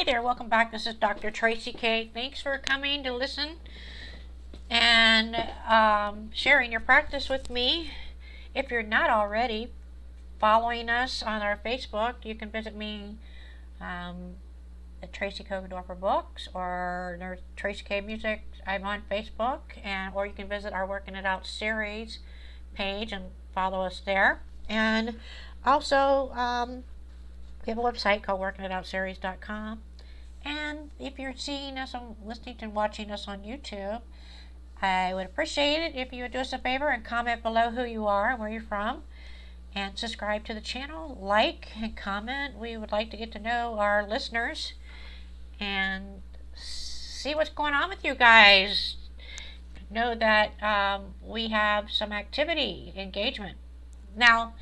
Hi there, welcome back. This is Dr. Traci K. Thanks for coming to listen and sharing your practice with me. If you're not already following us on our Facebook, you can visit me at Traci K Books or Traci K Music. I'm on Facebook, or you can visit our Working It Out series page and follow us there. And also, we have a website called workingitoutseries.com. And if you're seeing us, listening and watching us on YouTube, I would appreciate it if you would do us a favor and comment below who you are and where you're from. And subscribe to the channel, like and comment. We would like to get to know our listeners and see what's going on with you guys. Know that we have some activity, engagement. Now,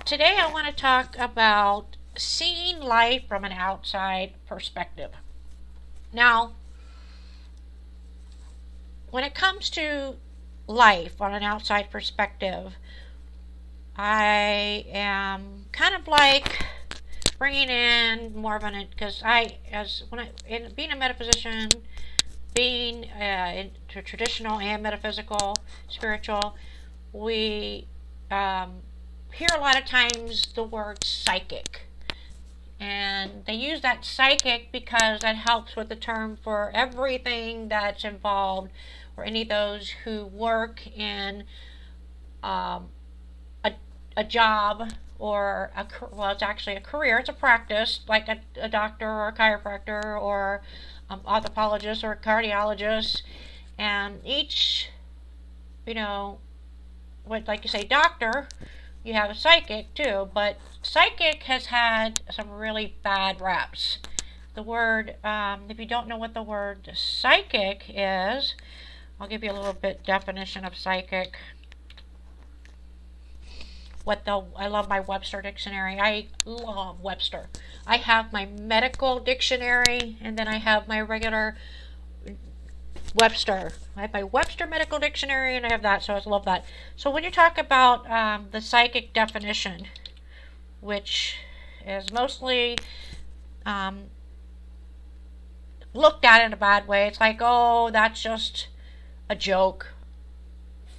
today I want to talk about seeing life from an outside perspective. Now, when it comes to life on an outside perspective, I am kind of like bringing in more of an, because being a metaphysician, being into traditional and metaphysical, spiritual, we hear a lot of times the word psychic. And they use that psychic because that helps with the term for everything that's involved, or any of those who work in a job or it's actually a career. It's a practice, like a doctor or a chiropractor or orthopologist or a cardiologist. And each, like you say, doctor, you have a psychic too, but psychic has had some really bad raps. The word, if you don't know what the word psychic is, I'll give you a little bit definition of psychic. I love my Webster dictionary. I love Webster. I have my medical dictionary, and then I have my regular Webster. I have my Webster medical dictionary, and I have that, so I love that. So when you talk about the psychic definition, which is mostly looked at in a bad way, it's like, oh, that's just a joke,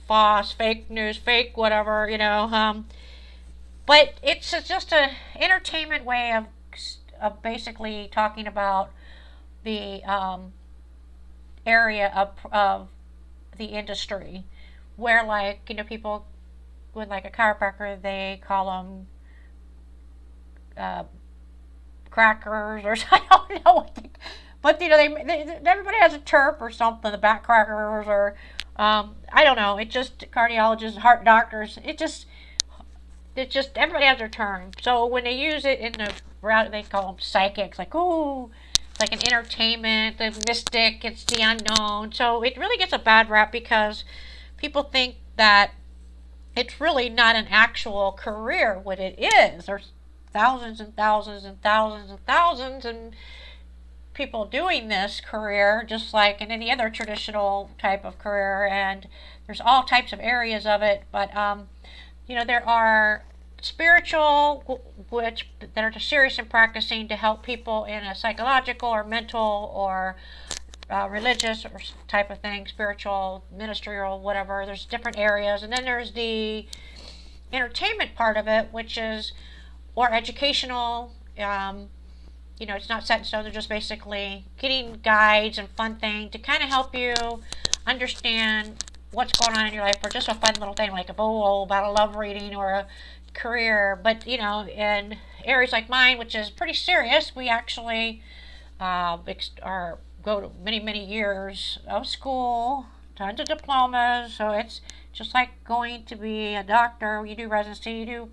false, fake news, fake whatever, but it's just an entertainment way of basically talking about the area of the industry, where people with like a chiropractor, they call them crackers, or I don't know what but everybody has a term or something, the back crackers, or I don't know, it just cardiologists, heart doctors, it just everybody has their term. So when they use it in the route, they call them psychics, like, ooh, like an entertainment, the mystic, it's the unknown. So it really gets a bad rap because people think that it's really not an actual career, what it is. There's thousands and thousands and thousands and thousands and people doing this career, just like in any other traditional type of career, and there's all types of areas of it. But there are spiritual, that are serious and practicing to help people in a psychological or mental or religious or type of thing, spiritual, ministerial, whatever. There's different areas. And then there's the entertainment part of it, which is more educational. It's not set in stone. They're just basically getting guides and fun thing to kind of help you understand what's going on in your life, or just a fun little thing like about a love reading or a career. But in areas like mine, which is pretty serious, we actually go to many years of school, tons of diplomas. So it's just like going to be a doctor. You do residency, you do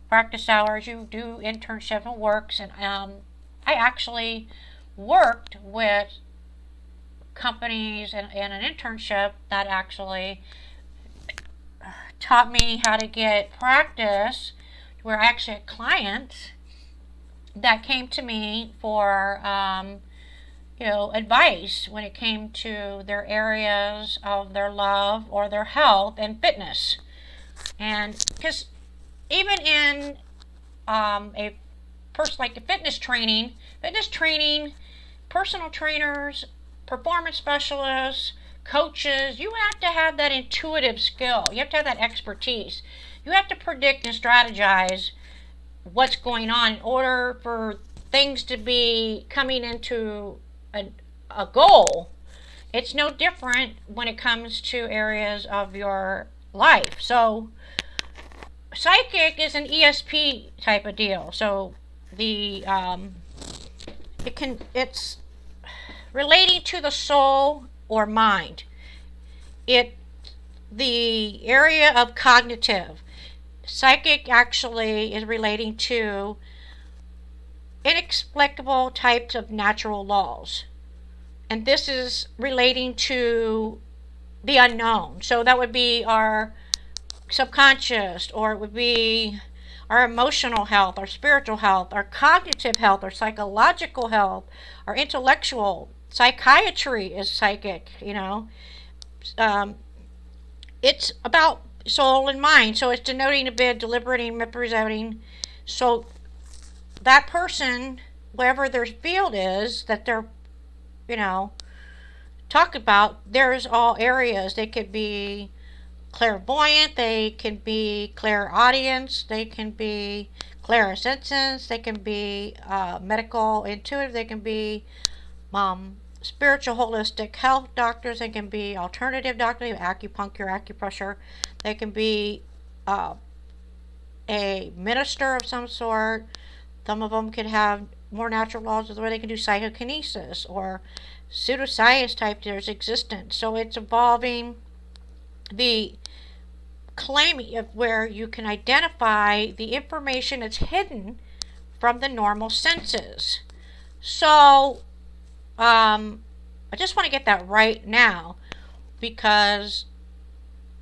practice hours, you do internship and works. And I actually worked with companies in an internship that actually taught me how to get practice, where I actually had clients that came to me for advice when it came to their areas of their love or their health and fitness. And because even in a like fitness training, personal trainers, performance specialists, coaches, you have to have that intuitive skill. You have to have that expertise. You have to predict and strategize what's going on in order for things to be coming into a goal. It's no different when it comes to areas of your life. So psychic is an ESP type of deal. So it's relating to the soul or mind. The area of cognitive. Psychic actually is relating to inexplicable types of natural laws. And this is relating to the unknown. So that would be our subconscious, or it would be our emotional health, our spiritual health, our cognitive health, our psychological health, our intellectual. Psychiatry is psychic, it's about soul and mind. So it's denoting a bit, deliberating, representing. So that person, wherever their field is that they're, talk about, there's all areas. They could be clairvoyant, they can be clairaudience, they can be clairsentience, they can be medical intuitive, they can be spiritual holistic health doctors, they can be alternative doctors, acupuncture, acupressure, they can be a minister of some sort. Some of them could have more natural laws where they can do psychokinesis or pseudoscience type there's existence. So it's involving the claiming of where you can identify the information that's hidden from the normal senses. So I just want to get that right now, because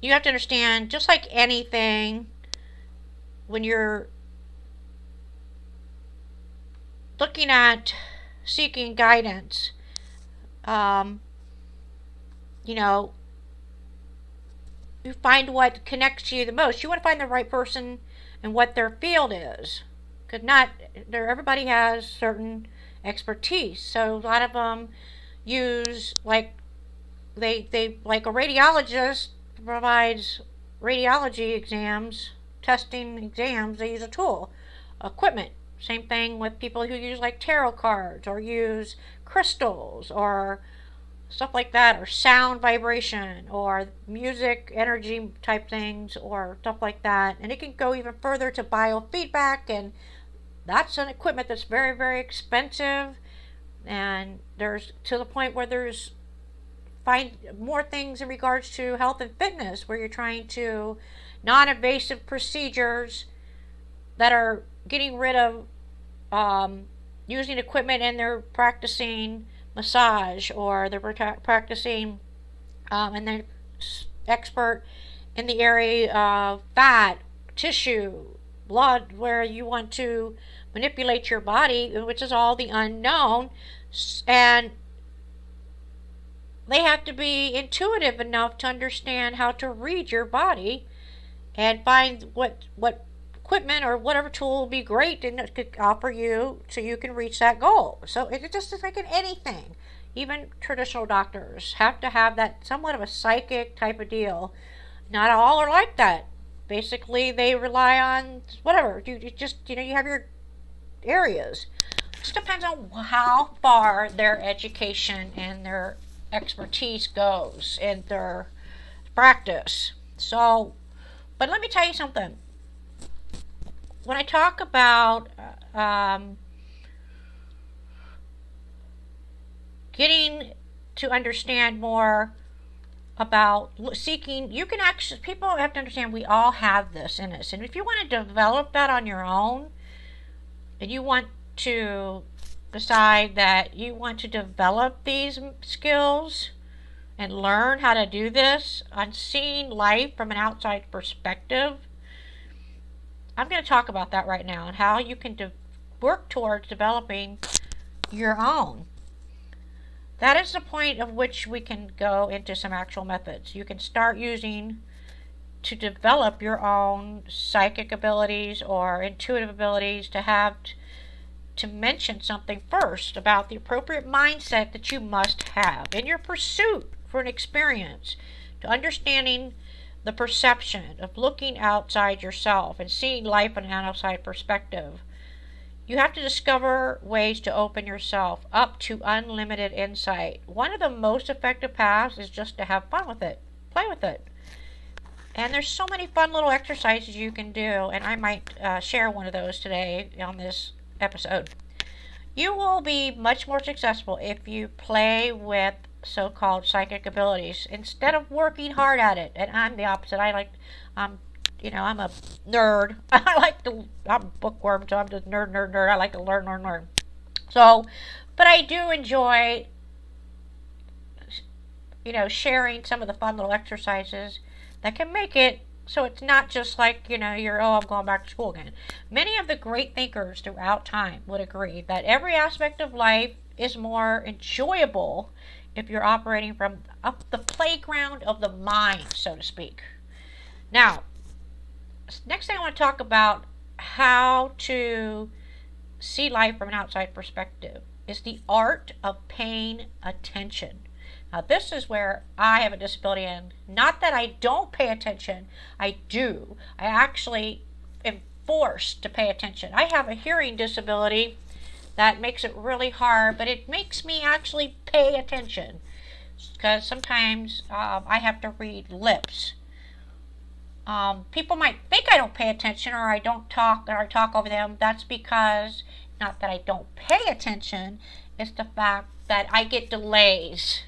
you have to understand, just like anything, when you're looking at seeking guidance, you find what connects to you the most. You want to find the right person and what their field is, because everybody has certain expertise. So a lot of them use they like a radiologist provides radiology exams, testing exams. They use a tool, equipment. Same thing with people who use like tarot cards or use crystals or stuff like that, or sound vibration or music energy type things or stuff like that. And it can go even further to biofeedback, and that's an equipment that's very, very expensive. And there's to the point where there's find more things in regards to health and fitness, where you're trying to non-invasive procedures that are getting rid of using equipment, and they're practicing massage, or they're practicing and they're expert in the area of fat, tissue, blood, where you want to manipulate your body, which is all the unknown. And they have to be intuitive enough to understand how to read your body and find what equipment or whatever tool will be great and it could offer you so you can reach that goal. So it just is like in anything. Even traditional doctors have to have that somewhat of a psychic type of deal. Not all are like that. Basically, they rely on whatever. You have your areas. It just depends on how far their education and their expertise goes in their practice. So, but let me tell you something. When I talk about getting to understand more about seeking, you can actually, people have to understand we all have this in us. And if you want to develop that on your own, and you want to decide that you want to develop these skills and learn how to do this on seeing life from an outside perspective, I'm going to talk about that right now and how you can work towards developing your own. That is the point of which we can go into some actual methods. You can start using to develop your own psychic abilities or intuitive abilities to have to mention something first about the appropriate mindset that you must have in your pursuit for an experience, to understanding the perception of looking outside yourself and seeing life from an outside perspective. You have to discover ways to open yourself up to unlimited insight. One of the most effective paths is just to have fun with it, play with it. And there's so many fun little exercises you can do, and I might share one of those today on this episode. You will be much more successful if you play with so-called psychic abilities instead of working hard at it. And I'm the opposite. I'm a nerd. I'm a bookworm, so I'm just nerd. I like to learn. So, but I do enjoy, sharing some of the fun little exercises that can make it so it's not just like, I'm going back to school again. Many of the great thinkers throughout time would agree that every aspect of life is more enjoyable if you're operating from up the playground of the mind, so to speak. Now, next thing I want to talk about how to see life from an outside perspective is the art of paying attention. Now, this is where I have a disability in. Not that I don't pay attention. I do. I actually am forced to pay attention. I have a hearing disability that makes it really hard, but it makes me actually pay attention. Because sometimes I have to read lips. People might think I don't pay attention or I don't talk or I talk over them. That's because, not that I don't pay attention, it's the fact that I get delays.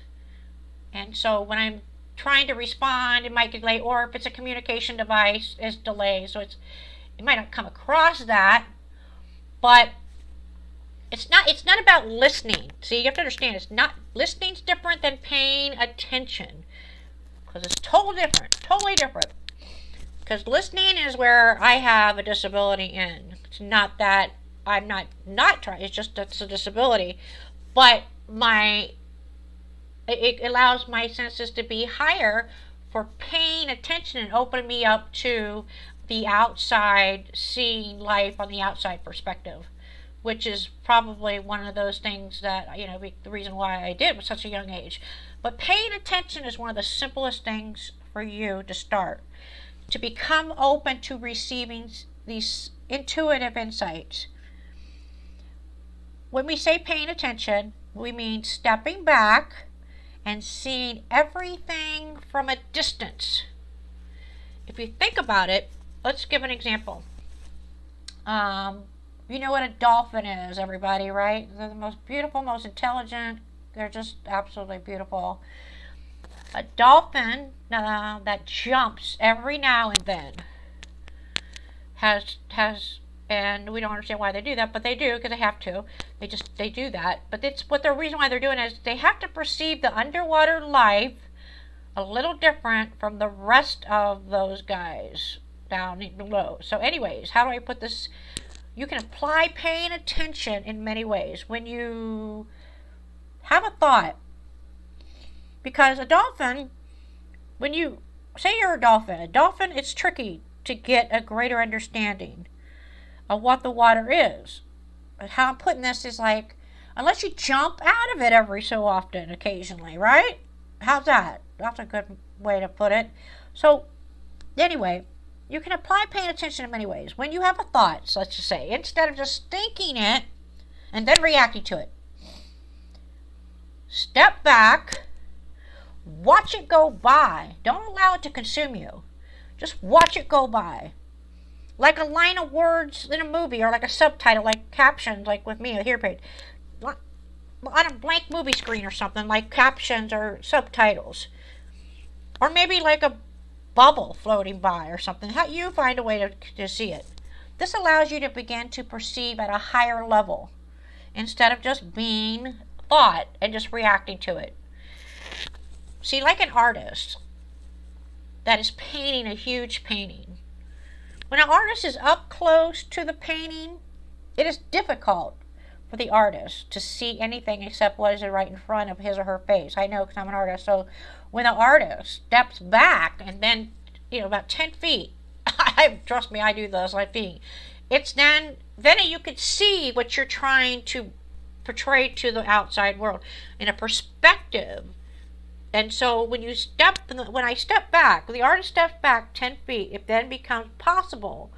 And so when I'm trying to respond, it might delay, or if it's a communication device, it's delayed. So it might not come across that, but it's not about listening. See, you have to understand, listening's different than paying attention, because it's totally different. Because listening is where I have a disability in. It's not that I'm not trying. It's just that's a disability, but it allows my senses to be higher for paying attention and opening me up to the outside, seeing life on the outside perspective, which is probably one of those things that, the reason why I did with such a young age. But paying attention is one of the simplest things for you to start, to become open to receiving these intuitive insights. When we say paying attention, we mean stepping back and seeing everything from a distance. If you think about it, let's give an example. You know what a dolphin is, everybody, right? They're the most beautiful, most intelligent. They're just absolutely beautiful. A dolphin that jumps every now and then has and we don't understand why they do that, but they do because they have to. They do that. But it's what the reason why they're doing is they have to perceive the underwater life a little different from the rest of those guys down below. So anyways, how do I put this? You can apply paying attention in many ways. When you have a thought, because a dolphin, when you say you're a dolphin, it's tricky to get a greater understanding of what the water is. How I'm putting this is like, unless you jump out of it every so often, occasionally, right? How's that? That's a good way to put it. So, anyway, you can apply paying attention in many ways. When you have a thought, so let's just say, instead of just thinking it and then reacting to it, step back, watch it go by. Don't allow it to consume you. Just watch it go by. Like a line of words in a movie, or like a subtitle, like captions, like with me, a here page. On a blank movie screen or something, like captions or subtitles. Or maybe like a bubble floating by or something. How you find a way to see it. This allows you to begin to perceive at a higher level, instead of just being thought and just reacting to it. See, like an artist that is painting a huge painting. When an artist is up close to the painting, it is difficult for the artist to see anything except what is right in front of his or her face. I know because I'm an artist. So when the artist steps back and then, about 10 feet, trust me, I do those, like feet, it's then you could see what you're trying to portray to the outside world in a perspective. And so when I step back, when the artist steps back 10 feet, it then becomes possible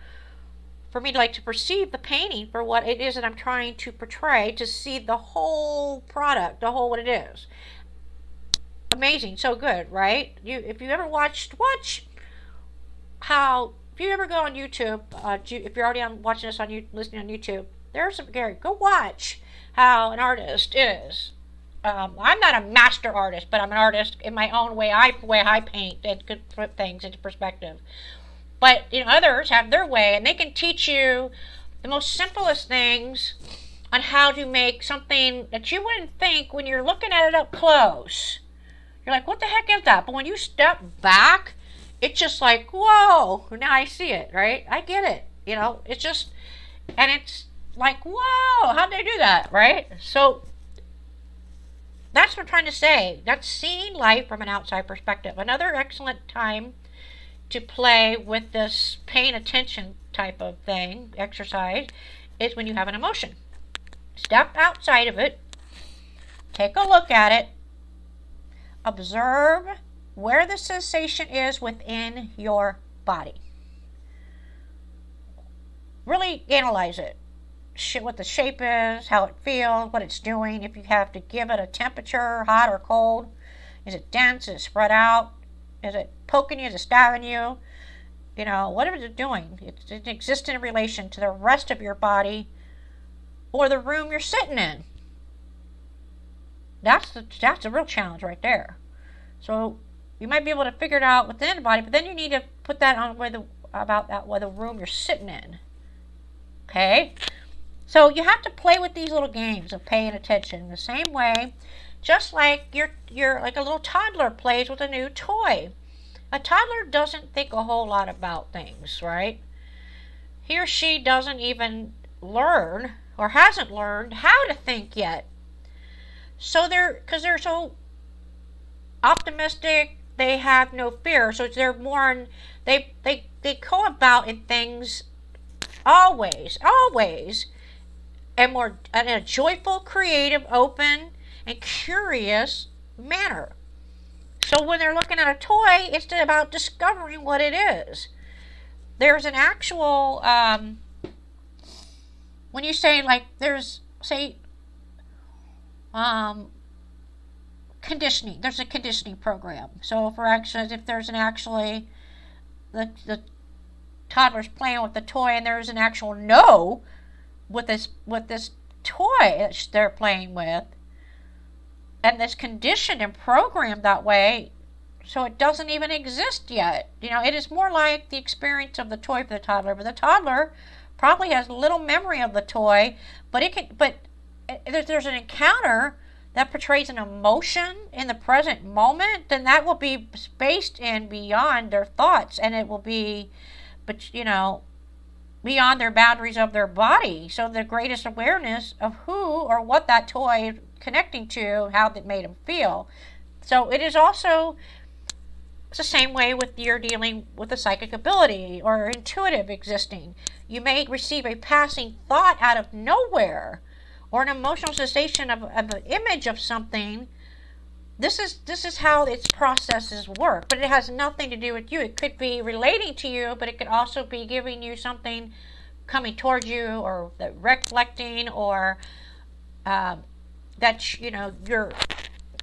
for me to perceive the painting for what it is that I'm trying to portray, to see the whole product, the whole what it is. Amazing, so good, right? If you ever watch how, if you ever go on YouTube, if you're already watching this listening on YouTube, there's some, Gary, go watch how an artist is. I'm not a master artist, but I'm an artist in my own way. I paint and could put things into perspective. But others have their way, and they can teach you the most simplest things on how to make something that you wouldn't think when you're looking at it up close. You're like, what the heck is that? But when you step back, it's just like, whoa, now I see it, right? I get it. It's just, and it's like, whoa, how'd they do that, right? So that's what I'm trying to say. That's seeing life from an outside perspective. Another excellent time to play with this paying attention type of thing, exercise, is when you have an emotion. Step outside of it, take a look at it, observe where the sensation is within your body. Really analyze it. What the shape is, how it feels, what it's doing, if you have to give it a temperature, hot or cold. Is it dense? Is it spread out? Is it poking you? Is it stabbing you? Whatever it's doing, it exists in relation to the rest of your body or the room you're sitting in. That's the real challenge right there. So you might be able to figure it out within the body, but then you need to put that on where the room you're sitting in. Okay? So you have to play with these little games of paying attention the same way, just like you're like a little toddler plays with a new toy. A toddler doesn't think a whole lot about things, right? He or she doesn't even learn or hasn't learned how to think yet. So because they're so optimistic, they have no fear. So they're more, they go about in things always, and more in a joyful, creative, open, and curious manner. So when they're looking at a toy, it's about discovering what it is. There's an actual, when you say conditioning, there's a conditioning program. So for instance, if there's the toddler's playing with the toy and there's an actual no with this toy that they're playing with, and this conditioned and programmed that way, so it doesn't even exist yet. It is more like the experience of the toy for the toddler. But the toddler probably has little memory of the toy, but there's an encounter that portrays an emotion in the present moment, then that will be spaced in beyond their thoughts, and it will be, beyond their boundaries of their body. So the greatest awareness of who or what that toy is connecting to, how it made them feel. So it is also, it's the same way with you're dealing with a psychic ability or intuitive existing. You may receive a passing thought out of nowhere, or an emotional sensation of an image of something. This is how its processes work, but it has nothing to do with you. It could be relating to you, but it could also be giving you something coming towards you, or that reflecting, or that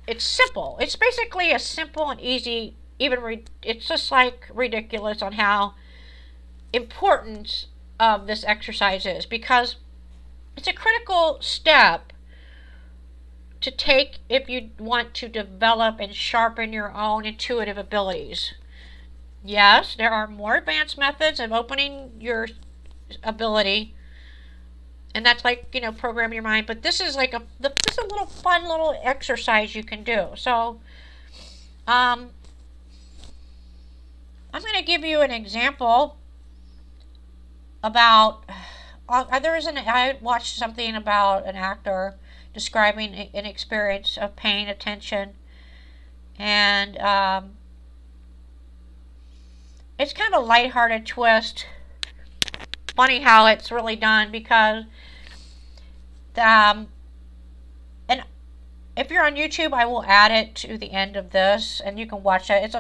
it's simple. It's basically a simple and easy, it's just like ridiculous on how important of this exercise is, because it's a critical step to take if you want to develop and sharpen your own intuitive abilities. Yes, there are more advanced methods of opening your ability, and that's like, program your mind, but this is like a little fun little exercise you can do. So I'm going to give you an example about I watched something about an actor describing an experience of paying attention, and it's kind of a lighthearted twist funny how it's really done because um, and if you're on YouTube, I will add it to the end of this, and you can watch it. It's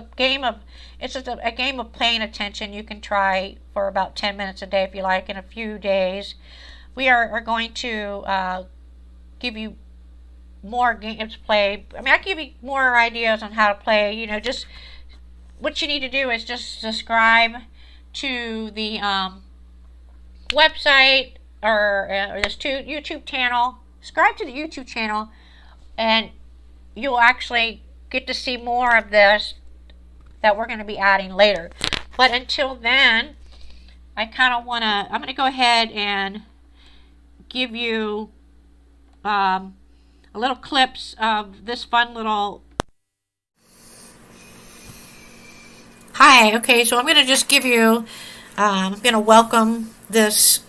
just a game of paying attention. You can try for about 10 minutes a day if you like. In a few days, we are going to give you more games to play. I mean, I give you more ideas on how to play. Just what you need to do is just subscribe to the website or this YouTube channel. Subscribe to the YouTube channel, and you'll actually get to see more of this that we're going to be adding later. But until then, I'm going to go ahead and give you a little clips of this fun little. Hi, okay, so I'm going to just give you, I'm going to welcome this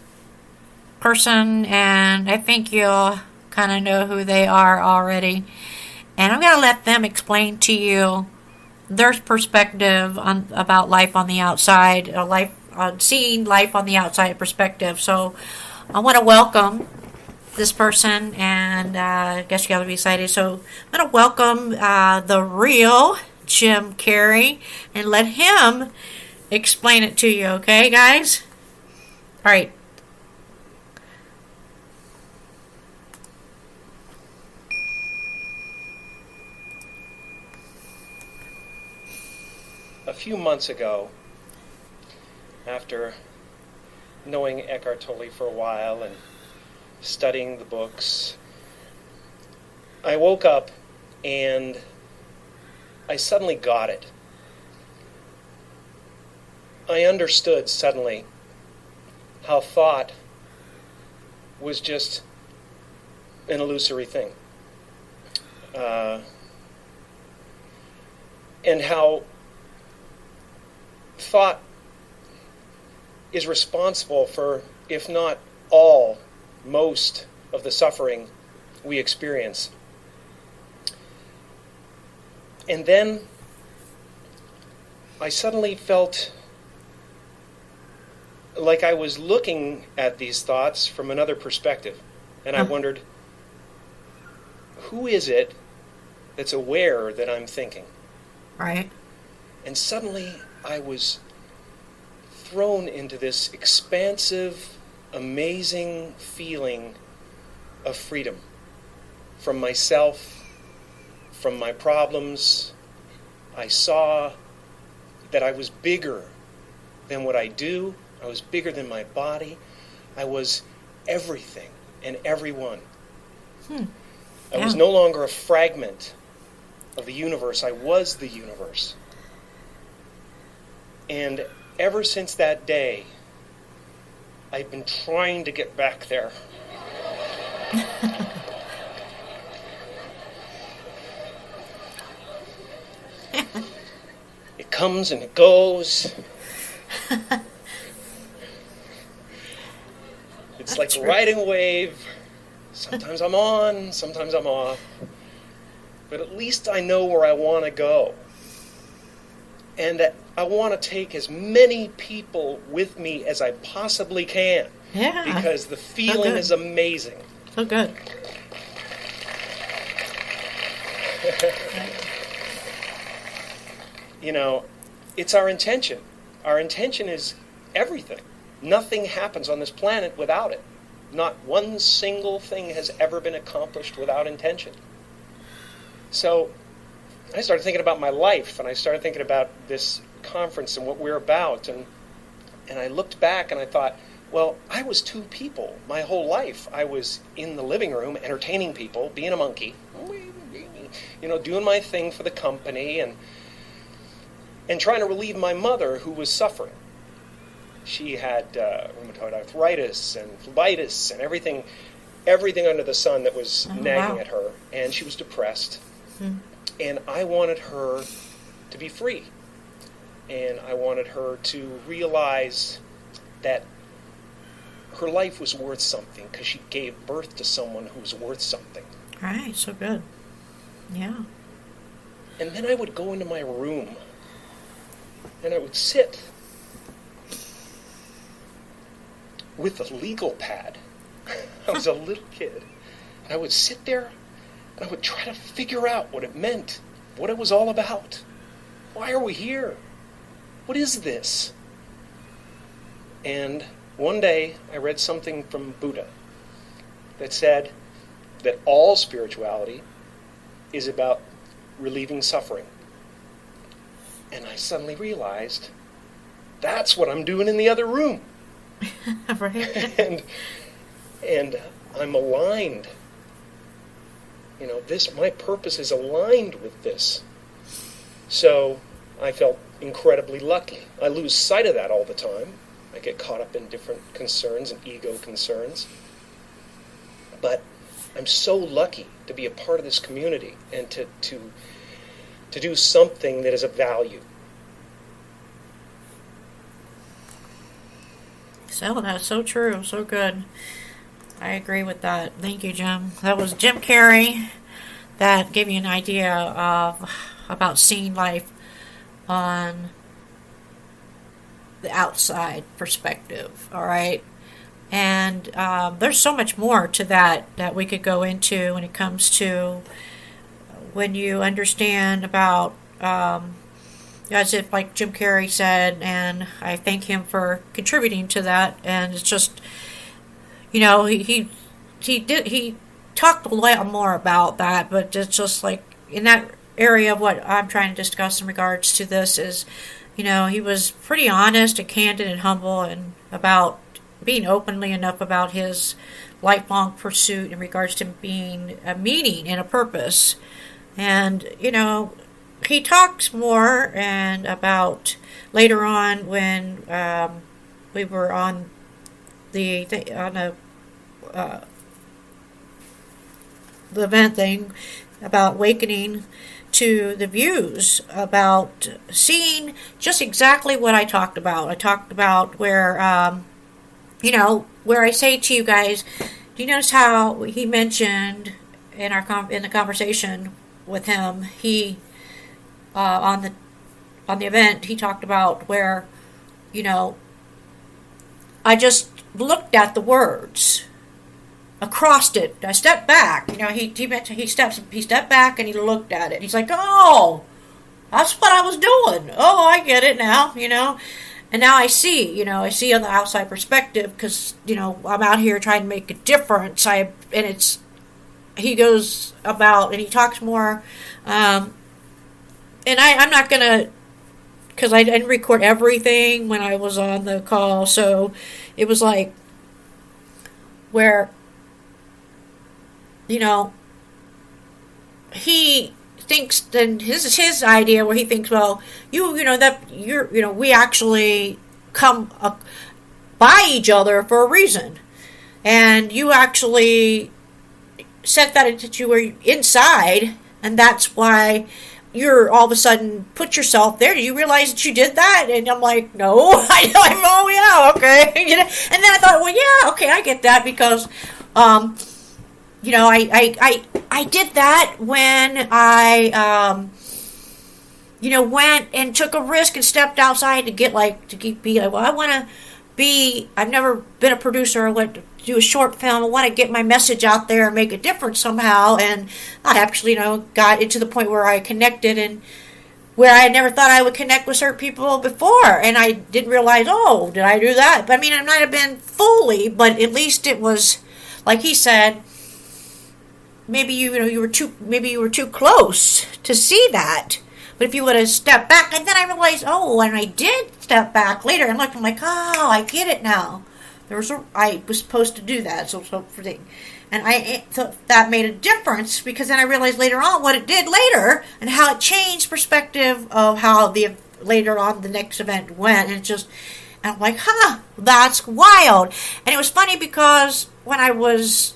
person, and I think you'll kind of know who they are already. And I'm going to let them explain to you their perspective about life on the outside, seeing life on the outside perspective. So I want to welcome this person, and I guess you got to be excited. So I'm going to welcome the real Jim Carrey and let him explain it to you, okay, guys? All right. A few months ago, after knowing Eckhart Tolle for a while and studying the books, I woke up and I suddenly got it. I understood suddenly how thought was just an illusory thing. And how thought is responsible for, if not all, most of the suffering we experience. And then I suddenly felt like I was looking at these thoughts from another perspective. And I wondered, who is it that's aware that I'm thinking? Right. And suddenly I was thrown into this expansive, amazing feeling of freedom from myself, from my problems. I saw that I was bigger than what I do. I was bigger than my body. I was everything and everyone. I was no longer a fragment of the universe. I was the universe. And ever since that day, I've been trying to get back there. It comes and it goes. It's like riding a wave. Sometimes I'm on, sometimes I'm off. But at least I know where I want to go. And I want to take as many people with me as I possibly can. Yeah. Because the feeling is amazing. So good. You know, it's our intention. Our intention is everything. Nothing happens on this planet without it. Not one single thing has ever been accomplished without intention. So I started thinking about my life, and I started thinking about this conference and what we're about, and I looked back and I thought, well, I was two people my whole life. I was in the living room entertaining people, being a monkey, you know, doing my thing for the company, and trying to relieve my mother, who was suffering. She had rheumatoid arthritis and phlebitis and everything under the sun that was nagging at her, and she was depressed. And I wanted her to be free. And I wanted her to realize that her life was worth something because she gave birth to someone who was worth something. Right, so good. Yeah. And then I would go into my room and I would sit with a legal pad. I was a little kid. And I would sit there and I would try to figure out what it meant, what it was all about. Why are we here? What is this? And one day I read something from Buddha that said that all spirituality is about relieving suffering. And I suddenly realized that's what I'm doing in the other room. Right. and I'm aligned. My purpose is aligned with this. So I felt incredibly lucky. I lose sight of that all the time. I get caught up in different concerns and ego concerns. But I'm so lucky to be a part of this community and to do something that is of value. So that's so true, so good. I agree with that. Thank you, Jim. That was Jim Carrey. That gave you an idea about seeing life on the outside perspective. All right, and there's so much more to that we could go into when it comes to when you understand about. As if, like Jim Carrey said, and I thank him for contributing to that. And it's just, he talked a lot more about that, but it's just like in that area of what I'm trying to discuss in regards to this is, he was pretty honest and candid and humble and about being openly enough about his lifelong pursuit in regards to being a meaning and a purpose. And, he talks more and about later on when we were on the event thing about awakening to the views, about seeing just exactly what I talked about. I talked about where where I say to you guys, do you notice how he mentioned in the conversation with him, he on the event, he talked about where, I just looked at the words across it. I stepped back. He mentioned he stepped back and he looked at it. He's like, oh, that's what I was doing. Oh, I get it now. And now I see. I see on the outside perspective because I'm out here trying to make a difference. He goes about and he talks more. And I'm not going to, because I didn't record everything when I was on the call, so it was like, where, he thinks, and this is his idea, where he thinks, well, we actually come by each other for a reason, and you actually set that into you were inside, and that's why you're all of a sudden put yourself there. Do you realize that you did that? And I'm like, no. Oh yeah, okay. And then I thought, well, yeah, okay, I get that because, I did that when I, went and took a risk and stepped outside to be like, well, I want to be. I've never been a producer. I went to do a short film. I want to get my message out there and make a difference somehow. And I actually, got into the point where I connected and where I never thought I would connect with certain people before. And I didn't realize, oh, did I do that? But I mean, it might have been fully, but at least it was, like he said, maybe you were too close to see that. But if you would have stepped back, and then I realized, oh, and I did step back later and looked, I'm like, oh, I get it now. I was supposed to do that, so thing, and I thought that made a difference because then I realized later on what it did later and how it changed perspective of how later on the next event went, and and I'm like, that's wild. And it was funny because when I was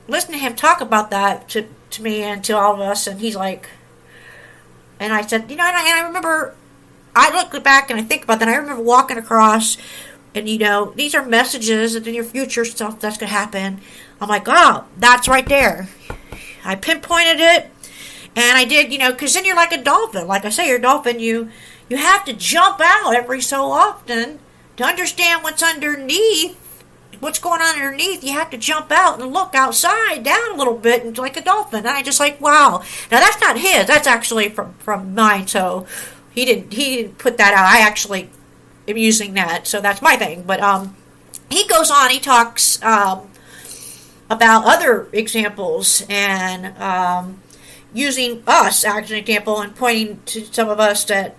listening to him talk about that to me and to all of us, and he's like, and I said, and I remember, I look back and I think about that, and I remember walking across. And, these are messages and in your future stuff that's going to happen. I'm like, oh, that's right there. I pinpointed it. And I did, because then you're like a dolphin. Like I say, you're a dolphin. You have to jump out every so often to understand what's underneath what's going on underneath, you have to jump out and look outside, down a little bit, and like a dolphin. And I just like, wow. Now that's not his. That's actually from mine. So he didn't put that out. I actually am using that. So that's my thing. But he goes on. He talks about other examples and using us as an example and pointing to some of us that,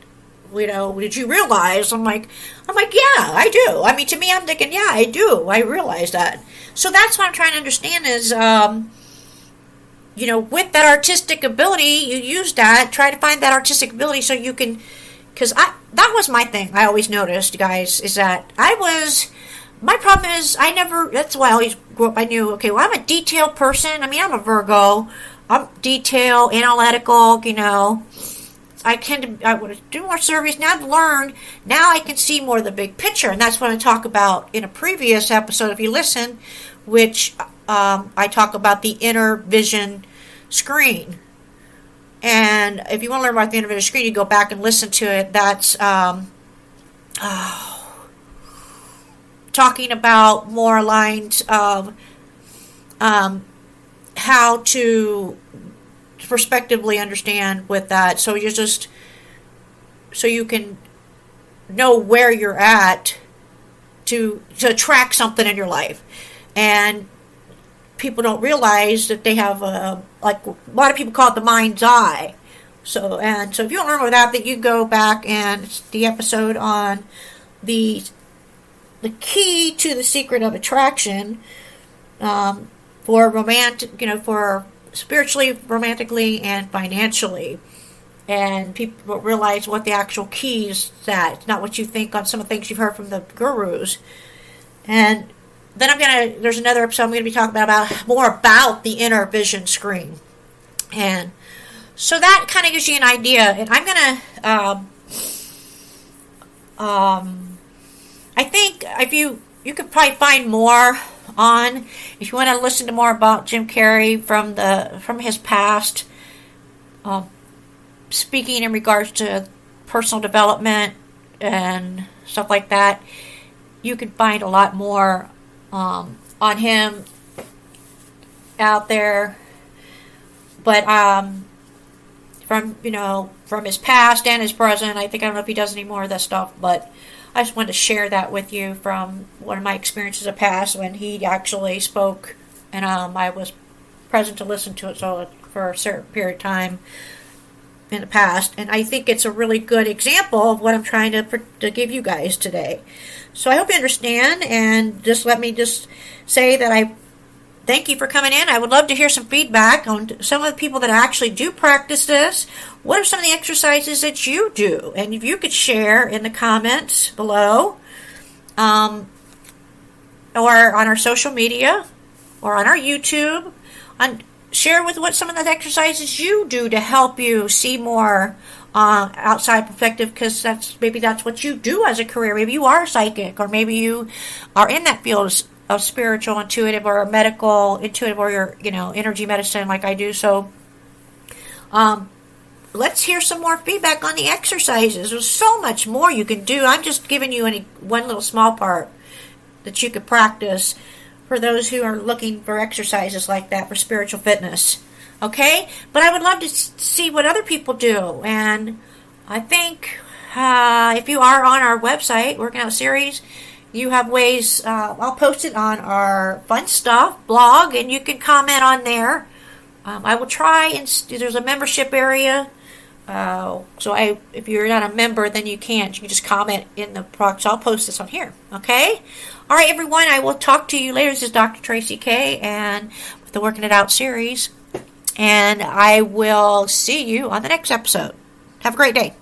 did you realize? I'm like, yeah, I do. I mean, to me, I'm thinking, yeah, I do. I realize that. So that's what I'm trying to understand is, with that artistic ability, you use that, try to find that artistic ability so you can, because that was my thing. I always noticed, guys, is that my problem is that's why I always grew up, I knew, okay, well, I'm a detailed person. I mean, I'm a Virgo. I'm detailed, analytical, I want to do more surveys. Now I've learned, now I can see more of the big picture. And that's what I talk about in a previous episode, if you listen, which I talk about the inner vision screen. And if you want to learn about the inner vision screen, you go back and listen to it. That's talking about more lines of how to prospectively understand with that, so you can know where you're at to attract something in your life. And people don't realize that they have a lot of people call it the mind's eye. So if you don't remember that you go back, and it's the episode on the key to the secret of attraction, for romantic, for spiritually, romantically, and financially. And people don't realize what the actual key is, that it's not what you think on some of the things you've heard from the gurus. And then there's another episode I'm going to be talking about more about the inner vision screen. And so that kind of gives you an idea. And I'm going to, I think if you could probably find more on, if you want to listen to more about Jim Carrey from his past, speaking in regards to personal development and stuff like that, you can find a lot more on him out there. But from his past and his present, I don't know if he does any more of that stuff, but I just wanted to share that with you from one of my experiences of past when he actually spoke, and I was present to listen to it for a certain period of time in the past. And I think it's a really good example of what I'm trying to give you guys today. So I hope you understand, and let me say that I thank you for coming in. I would love to hear some feedback on some of the people that actually do practice this. What are some of the exercises that you do? And if you could share in the comments below, or on our social media, or on our YouTube, share with what some of the exercises you do to help you see more outside perspective, because maybe that's what you do as a career. Maybe you are psychic, or maybe you are in that field of spiritual, intuitive, or medical, intuitive, or your, energy medicine like I do. So, let's hear some more feedback on the exercises. There's so much more you can do. I'm just giving you one little small part that you could practice for those who are looking for exercises like that for spiritual fitness. Okay? But I would love to see what other people do. And I think if you are on our website, Working Out Series, you have ways, I'll post it on our Fun Stuff blog, and you can comment on there. I will try, and there's a membership area. If you're not a member, then you can't. You can just comment in the box. I'll post this on here. Okay? All right, everyone. I will talk to you later. This is Dr. Traci K, and with the Working It Out series. And I will see you on the next episode. Have a great day.